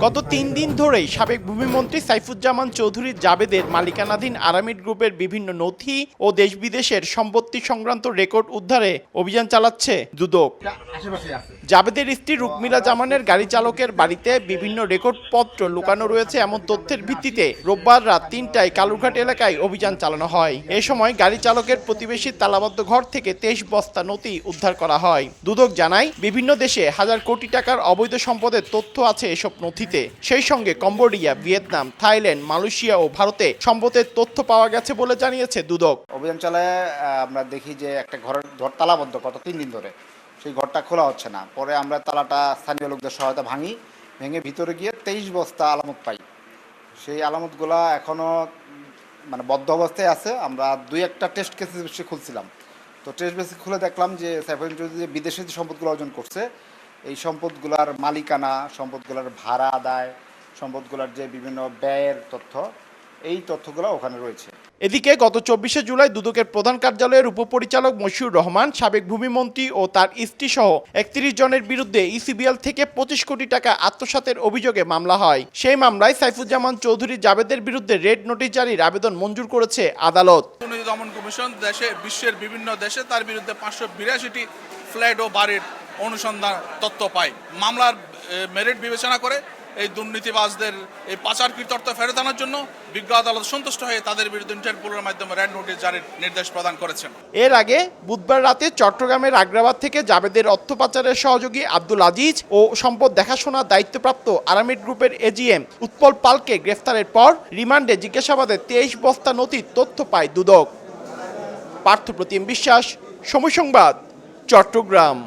গত ৩ দিন ধরেই সাবেক ভূমিমন্ত্রী সাইফুজ্জামান চৌধুরী জাবেদের মালিকানাধীন আরামিড গ্রুপের বিভিন্ন নথি ও দেশ বিদেশের সম্পত্তি সংক্রান্ত রেকর্ড উদ্ধারে অভিযান চালাচ্ছে দুদক। জাবেদের স্ত্রী রুকমিলা জামানের গাড়ি চালকের বাড়িতে বিভিন্ন রেকর্ডপত্র লুকানো রয়েছে এমন তথ্যের ভিত্তিতে রোববার রাত ৩টায় কালুরঘাট এলাকায় অভিযান চালানো হয়। এ সময় গাড়ি চালকের প্রতিবেশীর তালাবদ্ধ ঘর থেকে ২৩ বস্তা নথি উদ্ধার করা হয়। দুদক জানায়, বিভিন্ন দেশে হাজার কোটি টাকার অবৈধ সম্পদের তথ্য আছে এসব নথিতে। সেই সঙ্গে কম্বোডিয়া, ভিয়েতনাম, থাইল্যান্ড, মালয়েশিয়া ও ভারতে সম্পদের তথ্য পাওয়া গেছে বলে জানিয়েছে দুদক। অভিযান চালায় আমরা দেখি যে একটা ঘর তালাবদ্ধ গত ৩ দিন ধরে, সেই ঘরটা খোলা হচ্ছে না। পরে আমরা তালাটা স্থানীয় লোকদের সহায়তা ভেঙে ভিতরে গিয়ে ২৩ বস্তা আলামত পাই। সেই আলামতগুলা এখনও বদ্ধ অবস্থায় আছে। আমরা ২-১টা টেস্ট কেসে খুলছিলাম, তো টেস্ট বেসিস খুলে দেখলাম যে সাইফুদ্দিন চৌধুরী বিদেশে যে সম্পদগুলো অর্জন করছে, এই সম্পদগুলার মালিকানা, সম্পদগুলার ভাড়া আদায়, সম্পদগুলার যে বিভিন্ন ব্যয়ের তথ্য, এই তথ্যগুলো ওখানে রয়েছে। এদিকে গত ২৪শে জুলাই দুদকের প্রধান কার্যালয়ের উপপরিচালক মশিউর রহমান, সাবেক ভূমিমন্ত্রী ও তার স্ত্রী সহ ৩১ জনের বিরুদ্ধে ইসিবিএল থেকে ২৫ কোটি টাকা আত্মসাতের অভিযোগে মামলা হয়। সেই মামলায় সাইফুজ্জামান চৌধুরী জাবেদের বিরুদ্ধে রেড নোটিশ জারির আবেদন মঞ্জুর করেছে আদালত। দুর্নীতি দমন কমিশন বিশ্বের বিভিন্ন দেশে তার বিরুদ্ধে ৫৮২টি ফ্ল্যাট ও বাড়ির অনুসন্ধান তথ্য পায়। মামলার মেরিট বিবেচনা করে এই দুর্নীতিবাজদের এই পাচারকৃত অর্থ ফেরত আনার জন্য বিজ্ঞ আদালত সন্তুষ্ট হয়ে তাদের বিরুদ্ধে ইন্টারপোলের মাধ্যমে রেড নোটিশ জারির নির্দেশ প্রদান করেছেন। এর আগে বুধবার রাতে চট্টগ্রামের আগ্রাবাদ থেকে জাবেদের অর্থ পাচারের সহযোগী আব্দুল আজিজ ও সম্পদ দেখাশোনার দায়িত্বপ্রাপ্ত আরামিড গ্রুপের এজিএম উৎপল পালকে গ্রেফতারের পর রিমান্ডে জিজ্ঞাসাবাদে ২৩ বস্তা নথির তথ্য পায় দুদক। পার্থপ্রতিম বিশ্বাস, সময় সংবাদ, চট্টগ্রাম।